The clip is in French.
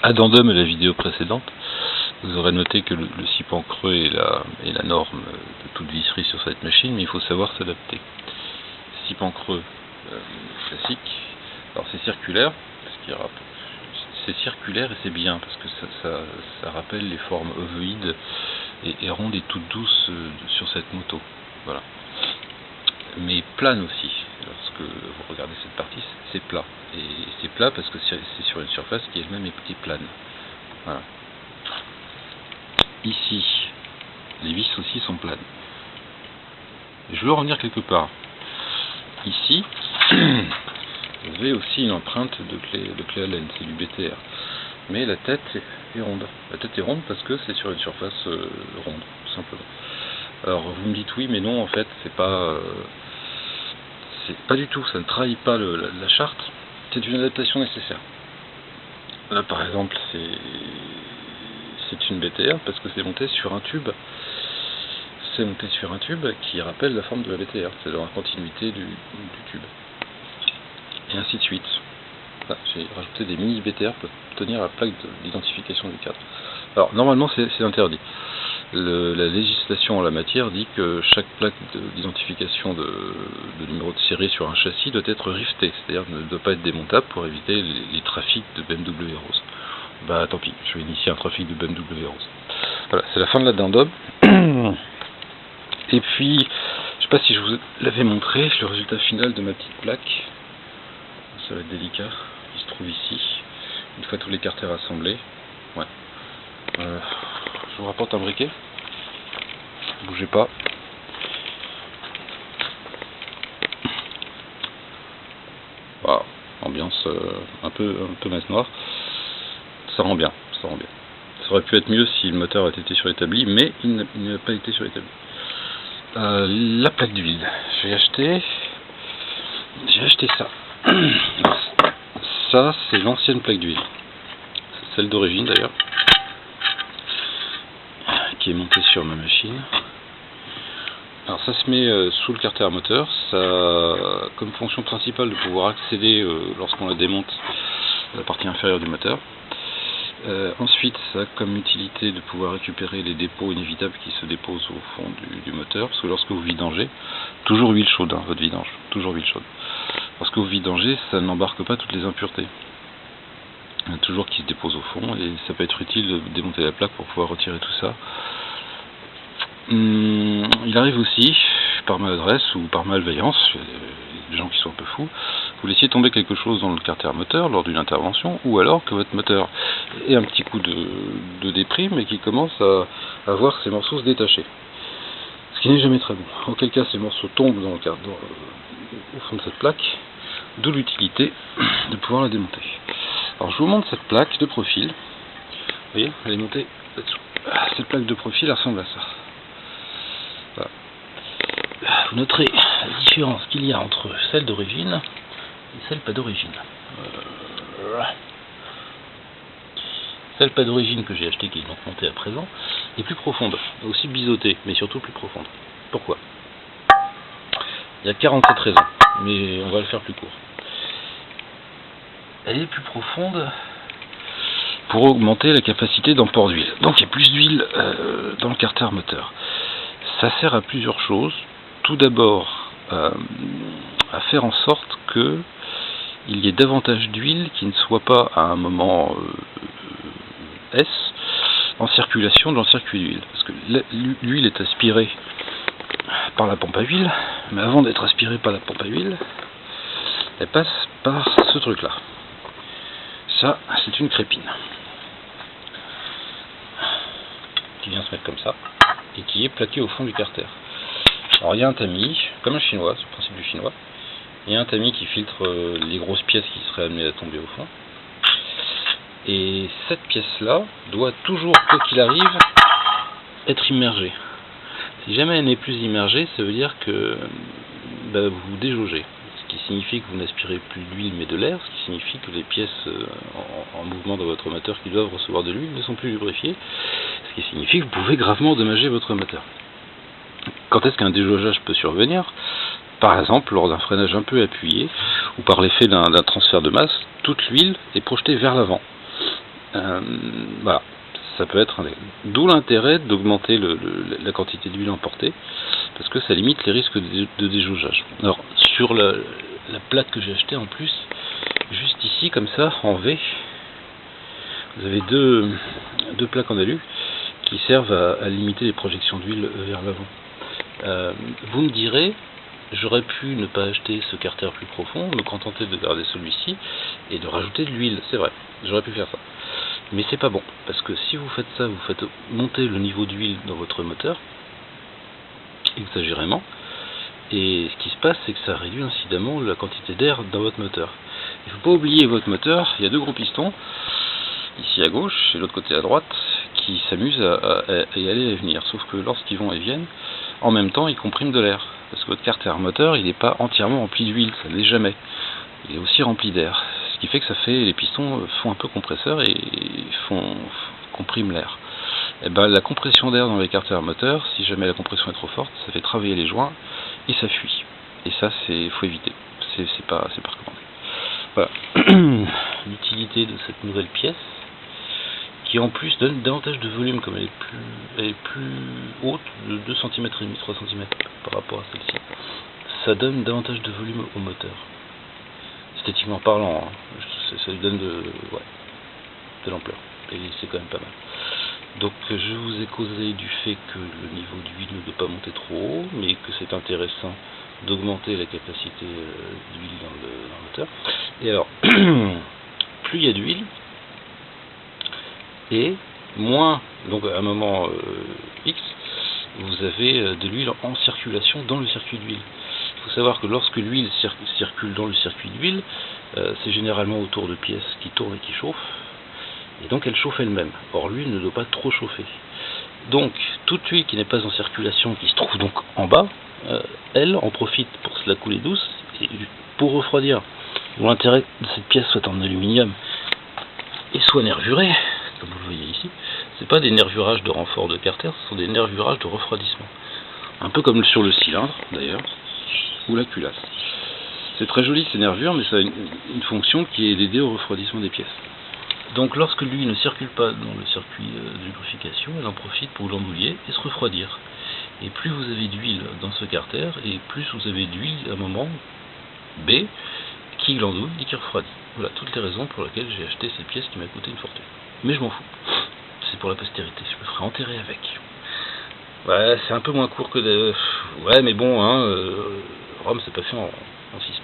Addendum à la vidéo précédente, vous aurez noté que le sipan creux est la norme de toute visserie sur cette machine, mais il faut savoir s'adapter. Sipan creux classique, alors c'est circulaire, c'est circulaire et c'est bien parce que ça rappelle les formes ovoïdes et rondes et toutes douces sur cette moto. Voilà. Mais plane aussi. Lorsque vous regardez cette partie, c'est plat. Et c'est plat parce que c'est sur une surface qui elle-même est plane. Voilà. Ici, les vis aussi sont planes. Je veux revenir quelque part. Ici, vous avez aussi une empreinte de clé Allen, c'est du BTR. Mais la tête est ronde. La tête est ronde parce que c'est sur une surface ronde, tout simplement. Alors vous me dites oui, mais non, en fait, c'est pas du tout, ça ne trahit pas la charte, c'est une adaptation nécessaire. Là par exemple, c'est une BTR parce que c'est monté sur un tube. C'est monté sur un tube qui rappelle la forme de la BTR, c'est dans la continuité du tube. Et ainsi de suite. Là, j'ai rajouté des mini BTR pour tenir la plaque d'identification du cadre. Alors normalement c'est interdit. La législation en la matière dit que chaque plaque d'identification de numéro de série sur un châssis doit être rivetée, c'est-à-dire ne doit pas être démontable pour éviter les trafics de BMW Rose. Bah tant pis, je vais initier un trafic de BMW Rose. Voilà, c'est la fin de l'addendum. Et puis, je sais pas si je vous l'avais montré, le résultat final de ma petite plaque. Ça va être délicat, il se trouve ici, une fois tous les carters assemblés. Ouais. Je vous rapporte un briquet. Bougez pas. Voilà, ambiance un peu masse noire. Ça rend bien, ça rend bien. Ça aurait pu être mieux si le moteur avait été sur l'établi, mais il n'a pas été sur l'établi. La plaque d'huile. J'ai acheté ça. Ça, c'est l'ancienne plaque d'huile. C'est celle d'origine d'ailleurs, qui est montée sur ma machine. Alors ça se met sous le carter moteur, ça a comme fonction principale de pouvoir accéder lorsqu'on la démonte à la partie inférieure du moteur. Ensuite ça a comme utilité de pouvoir récupérer les dépôts inévitables qui se déposent au fond du moteur, parce que lorsque vous vidangez, toujours huile chaude, hein, votre vidange, toujours huile chaude. Lorsque vous vidangez, ça n'embarque pas toutes les impuretés. Il y en a toujours qui se déposent au fond, et ça peut être utile de démonter la plaque pour pouvoir retirer tout ça. Il arrive aussi, par maladresse ou par malveillance, des gens qui sont un peu fous, vous laissiez tomber quelque chose dans le carter moteur lors d'une intervention, ou alors que votre moteur ait un petit coup de déprime et qu'il commence à voir ses morceaux se détacher. Ce qui n'est jamais très bon. Auquel cas ces morceaux tombent dans au fond de cette plaque, d'où l'utilité de pouvoir la démonter. Alors je vous montre cette plaque de profil. Vous voyez, elle est montée là-dessous. Cette plaque de profil elle ressemble à ça. Voilà. Vous noterez la différence qu'il y a entre celle d'origine et celle pas d'origine. Celle pas d'origine que j'ai achetée, qui est donc montée à présent, est plus profonde, aussi biseautée, mais surtout plus profonde. Pourquoi? Il y a 47 raisons, mais on va le faire plus court. Elle est plus profonde pour augmenter la capacité d'emport d'huile. Donc il y a plus d'huile dans le carter moteur. Ça sert à plusieurs choses. Tout d'abord, à faire en sorte que il y ait davantage d'huile qui ne soit pas à un moment S en circulation dans le circuit d'huile. Parce que l'huile est aspirée par la pompe à huile, mais avant d'être aspirée par la pompe à huile, elle passe par ce truc-là. Ça, c'est une crépine qui vient se mettre comme ça et qui est plaquée au fond du carter. Alors il y a un tamis, comme un chinois, c'est le principe du chinois. Il y a un tamis qui filtre les grosses pièces qui seraient amenées à tomber au fond. Et cette pièce-là doit toujours, quoi qu'il arrive, être immergée. Si jamais elle n'est plus immergée, ça veut dire que vous déjaugez. Ce qui signifie que vous n'aspirez plus d'huile mais de l'air, ce qui signifie que les pièces en mouvement dans votre moteur qui doivent recevoir de l'huile ne sont plus lubrifiées, ce qui signifie que vous pouvez gravement endommager votre moteur. Quand est-ce qu'un déjaugeage peut survenir? Par exemple, lors d'un freinage un peu appuyé, ou par l'effet d'un transfert de masse, toute l'huile est projetée vers l'avant. Voilà, ça peut être d'où l'intérêt d'augmenter la quantité d'huile emportée, parce que ça limite les risques de déjaugeage. Alors sur la plaque que j'ai achetée en plus, juste ici comme ça en V, vous avez deux plaques en alu qui servent à limiter les projections d'huile vers l'avant. Vous me direz, j'aurais pu ne pas acheter ce carter plus profond, me contenter de garder celui-ci et de rajouter de l'huile, c'est vrai, j'aurais pu faire ça. Mais c'est pas bon, parce que si vous faites ça, vous faites monter le niveau d'huile dans votre moteur, exagérément, et ce qui se passe, c'est que ça réduit incidemment la quantité d'air dans votre moteur. Il ne faut pas oublier votre moteur, il y a deux gros pistons, ici à gauche et l'autre côté à droite, qui s'amusent à y aller et à venir, sauf que lorsqu'ils vont et viennent, en même temps, ils compriment de l'air, parce que votre carter moteur, il n'est pas entièrement rempli d'huile, ça n'est jamais. Il est aussi rempli d'air, ce qui fait que ça fait, les pistons font un peu compresseur et compriment l'air. Et ben, la compression d'air dans les carters moteurs, si jamais la compression est trop forte, ça fait travailler les joints et ça fuit. Et ça, faut éviter. C'est pas recommandé. Voilà. L'utilité de cette nouvelle pièce, qui en plus donne davantage de volume, comme elle est plus haute, de 2 cm et demi, 3 cm par rapport à celle-ci. Ça donne davantage de volume au moteur. Esthétiquement parlant, hein, ça lui donne de l'ampleur. Et c'est quand même pas mal. Donc je vous ai causé du fait que le niveau d'huile ne doit pas monter trop haut, mais que c'est intéressant d'augmenter la capacité d'huile dans le moteur. Et alors, plus il y a d'huile, et moins, donc à un moment X, vous avez de l'huile en circulation dans le circuit d'huile. Il faut savoir que lorsque l'huile circule dans le circuit d'huile, c'est généralement autour de pièces qui tournent et qui chauffent, et donc elle chauffe elle-même. Or l'huile ne doit pas trop chauffer. Donc toute huile qui n'est pas en circulation, qui se trouve donc en bas, elle en profite pour se la couler douce et pour refroidir. L'intérêt de cette pièce soit en aluminium et soit nervurée, comme vous le voyez ici, c'est pas des nervurages de renfort de carter, ce sont des nervurages de refroidissement. Un peu comme sur le cylindre d'ailleurs, ou la culasse. C'est très joli ces nervures, mais ça a une fonction qui est d'aider au refroidissement des pièces. Donc lorsque l'huile ne circule pas dans le circuit de lubrification, elle en profite pour l'embouiller et se refroidir. Et plus vous avez d'huile dans ce carter, et plus vous avez d'huile à un moment B qui glandouille et qui refroidit. Voilà toutes les raisons pour lesquelles j'ai acheté cette pièce qui m'a coûté une fortune. Mais je m'en fous. C'est pour la postérité, je me ferai enterrer avec. Ouais, c'est un peu moins court que de... Ouais, mais bon, hein, Rome c'est pas fait en 6